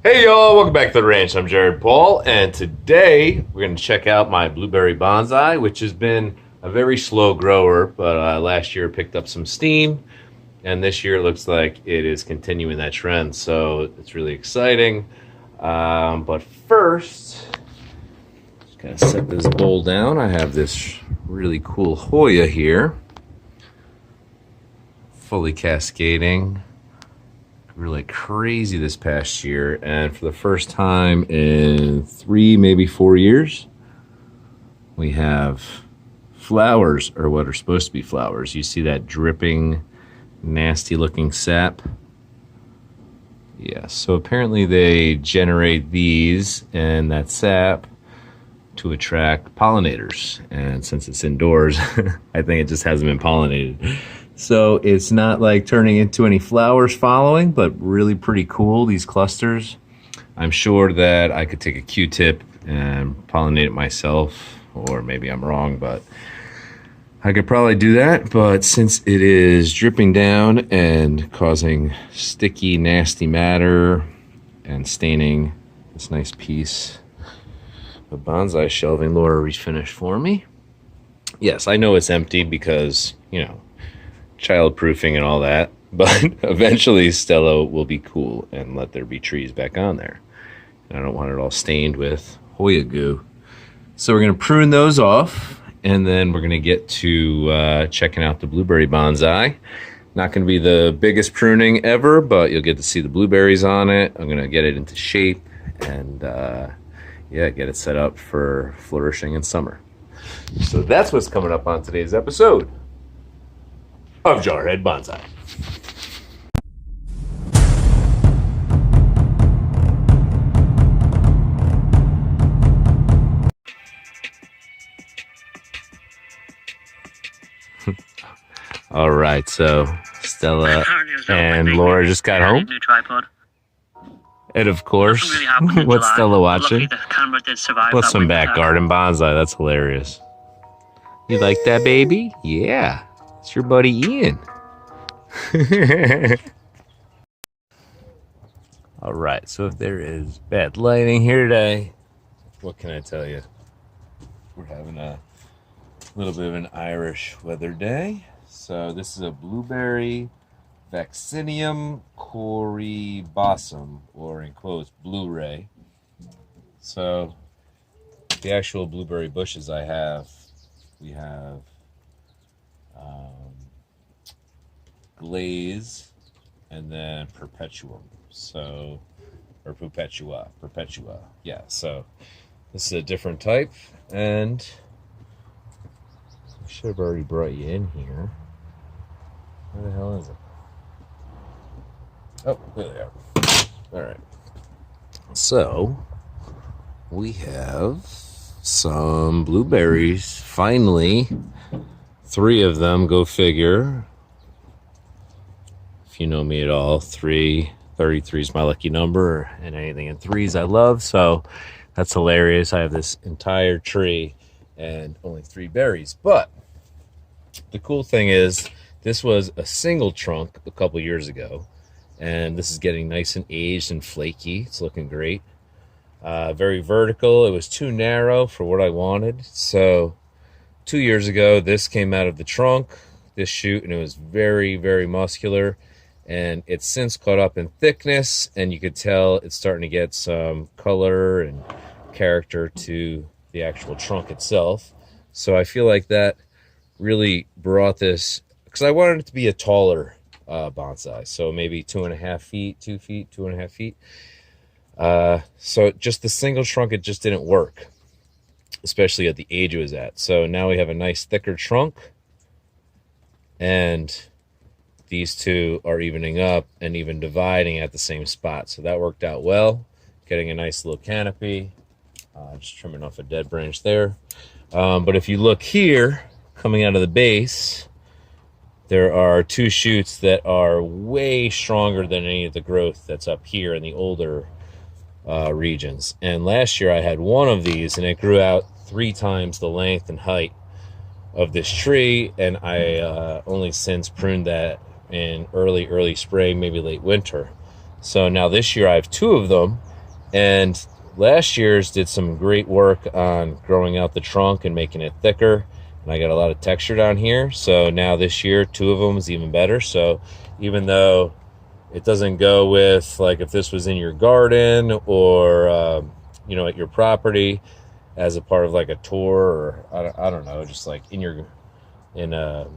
Hey y'all, welcome back to the ranch. I'm Jared Paul, and today we're going to check out my blueberry bonsai, which has been a very slow grower, but last year it picked up some steam, and this year it looks like it is continuing that trend, so it's really exciting. But first, just gotta set this bowl down. I have this really cool Hoya here, fully cascading. Really crazy this past year, and for the first time in 3, maybe 4 years, we have flowers, or what are supposed to be flowers. You see that dripping, nasty looking sap? Yeah, so apparently they generate these and that sap to attract pollinators, and since it's indoors, I think it just hasn't been pollinated. So it's not like turning into any flowers following, but really pretty cool, these clusters. I'm sure that I could take a Q-tip and pollinate it myself, or maybe I'm wrong, but I could probably do that. But since it is dripping down and causing sticky, nasty matter and staining this nice piece of bonsai shelving Laura refinished for me. Yes, I know it's empty because, you know, childproofing and all that, but eventually Stella will be cool and let there be trees back on there. And I don't want it all stained with Hoya goo. So we're going to prune those off, and then we're going to get to checking out the blueberry bonsai. Not going to be the biggest pruning ever, but you'll get to see the blueberries on it. I'm going to get it into shape and yeah, get it set up for flourishing in summer. So that's what's coming up on today's episode of Jarhead Bonsai. All right, so Stella and Laura just got home. New tripod. And of course, Nothing really happened in what's July. Stella watching? Luckily, the camera did survive Plus that some winter. back garden bonsai. That's hilarious. You like that, baby? Yeah. It's your buddy Ian. All right, so if there is bad lighting here today, what can I tell you? We're having a little bit of an Irish weather day. So this is a blueberry Vaccinium corybosum, or in quotes, Blu-ray. So the actual blueberry bushes I have, we have glaze and then perpetuum. So, or perpetua, yeah. So this is a different type, and I should have already brought you in here. Where the hell is it? Oh, there they are. All right. So we have some blueberries. Finally, 3 of them. Go figure. If you know me at all, 33 is my lucky number, and anything in 3s I love. So that's hilarious. I have this entire tree and only 3 berries. But the cool thing is, this was a single trunk a couple years ago, and this is getting nice and aged and flaky. It's looking great. Very vertical. It was too narrow for what I wanted. So 2 years ago, this came out of the trunk, this shoot, and it was very, very muscular. And it's since caught up in thickness, and you could tell it's starting to get some color and character to the actual trunk itself. So I feel like that really brought this, because I wanted it to be a taller bonsai, so maybe 2.5 feet, 2 feet, 2.5 feet. So just the single trunk, it just didn't work, especially at the age it was at. So now we have a nice thicker trunk, and these 2 are evening up and even dividing at the same spot. So that worked out well, getting a nice little canopy. Just trimming off a dead branch there. But if you look here, coming out of the base, there are 2 shoots that are way stronger than any of the growth that's up here in the older regions. And last year I had 1 of these, and it grew out 3 times the length and height of this tree, and I only since pruned that in early spring, maybe late winter. So now this year I have 2 of them, And last year's did some great work on growing out the trunk and making it thicker. And I got a lot of texture down here. So now this year, 2 of them is even better. So even though it doesn't go with, like, if this was in your garden or, at your property as a part of like a tour, or I don't know, just like in a,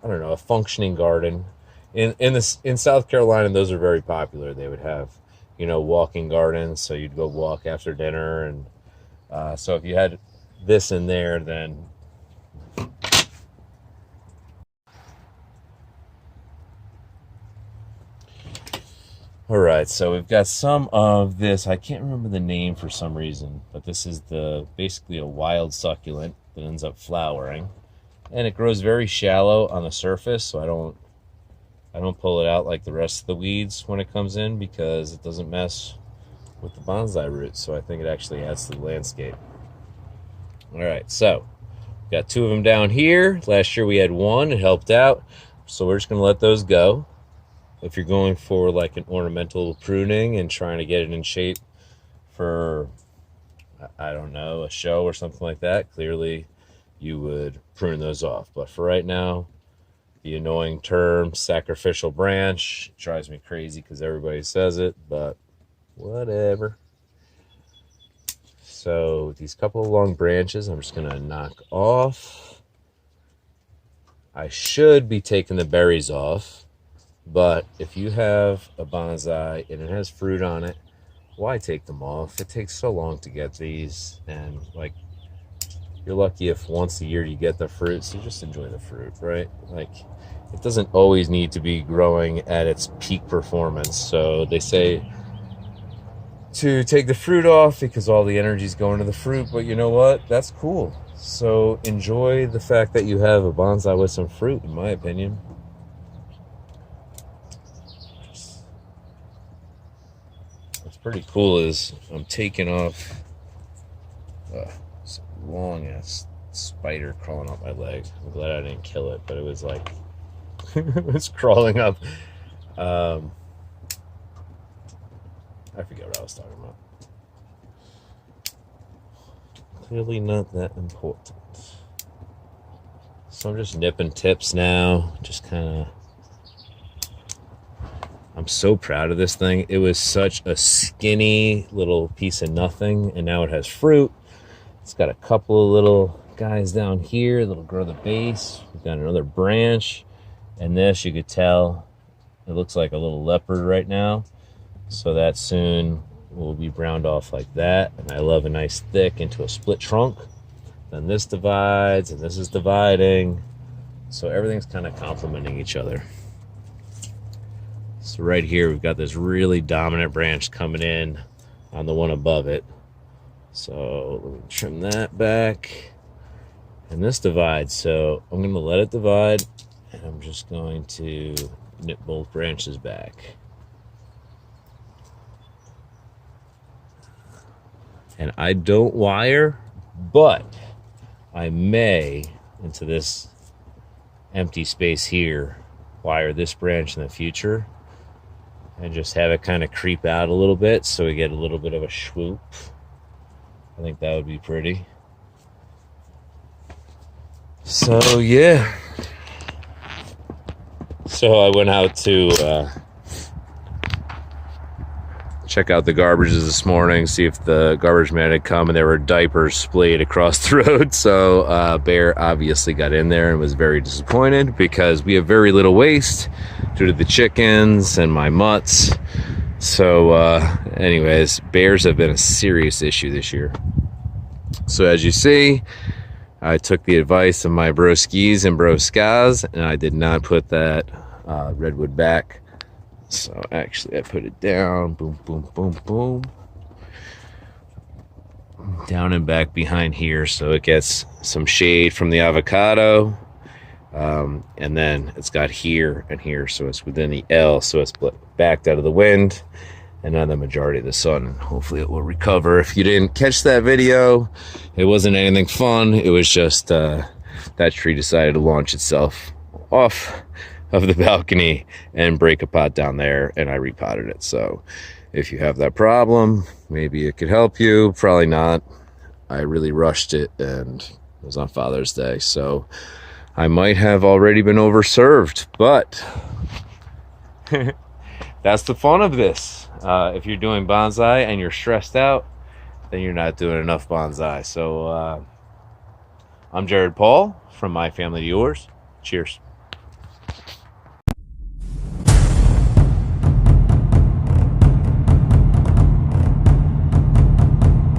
I don't know, a functioning garden. In South Carolina, those are very popular. They would have, walking gardens. So you'd go walk after dinner. And so if you had this in there, then all right, so we've got some of this. I can't remember the name for some reason, but this is basically a wild succulent that ends up flowering, and it grows very shallow on the surface. So I don't pull it out like the rest of the weeds when it comes in, because it doesn't mess with the bonsai roots. So I think it actually adds to the landscape. All right, so we've got 2 of them down here. Last year we had 1. It helped out, so we're just going to let those go. If you're going for like an ornamental pruning and trying to get it in shape for, I don't know, a show or something like that, clearly you would prune those off. But for right now, the annoying term sacrificial branch drives me crazy because everybody says it, but whatever. So these couple of long branches I'm just going to knock off. I should be taking the berries off. But if you have a bonsai and it has fruit on it, why take them off? It takes so long to get these, and like, you're lucky if once a year you get the fruit, so just enjoy the fruit, right? Like, it doesn't always need to be growing at its peak performance. So they say to take the fruit off because all the energy is going to the fruit, but you know what? That's cool. So enjoy the fact that you have a bonsai with some fruit, in my opinion. Pretty cool is I'm taking off this long ass spider crawling up my leg. I'm glad I didn't kill it, but it was like it was crawling up. I forget what I was talking about. Clearly not that important. So I'm just nipping tips now, just kind of. I'm so proud of this thing. It was such a skinny little piece of nothing, and now it has fruit. It's got a couple of little guys down here that'll grow the base. We've got another branch, and this, you could tell, it looks like a little leopard right now. So that soon will be browned off like that, and I love a nice thick into a split trunk. Then this divides, and this is dividing. So everything's kind of complementing each other. So right here, we've got this really dominant branch coming in on the one above it. So let me trim that back. And this divides, so I'm going to let it divide, and I'm just going to nip both branches back. And I don't wire, but I may, into this empty space here, wire this branch in the future. And just have it kind of creep out a little bit so we get a little bit of a swoop. I think that would be pretty. So, yeah. So I went out to check out the garbages this morning, see if the garbage man had come, and there were diapers splayed across the road. So Bear obviously got in there and was very disappointed because we have very little waste due to the chickens and my mutts. So anyways, bears have been a serious issue this year. So as you see, I took the advice of my broskis and broskas, and I did not put that redwood back. So actually I put it down, boom, boom, boom, boom, down and back behind here so it gets some shade from the avocado. And then it's got here and here, so it's within the L, so it's backed out of the wind and not the majority of the sun. Hopefully it will recover. If you didn't catch that video, it wasn't anything fun. It was just that tree decided to launch itself off of the balcony and break a pot down there, and I repotted it. So if you have that problem, maybe it could help you. Probably not. I really rushed it, and it was on Father's Day, so I might have already been overserved, but that's the fun of this. If you're doing bonsai and you're stressed out, then you're not doing enough bonsai. So I'm Jared Paul, from My Family to Yours. Cheers.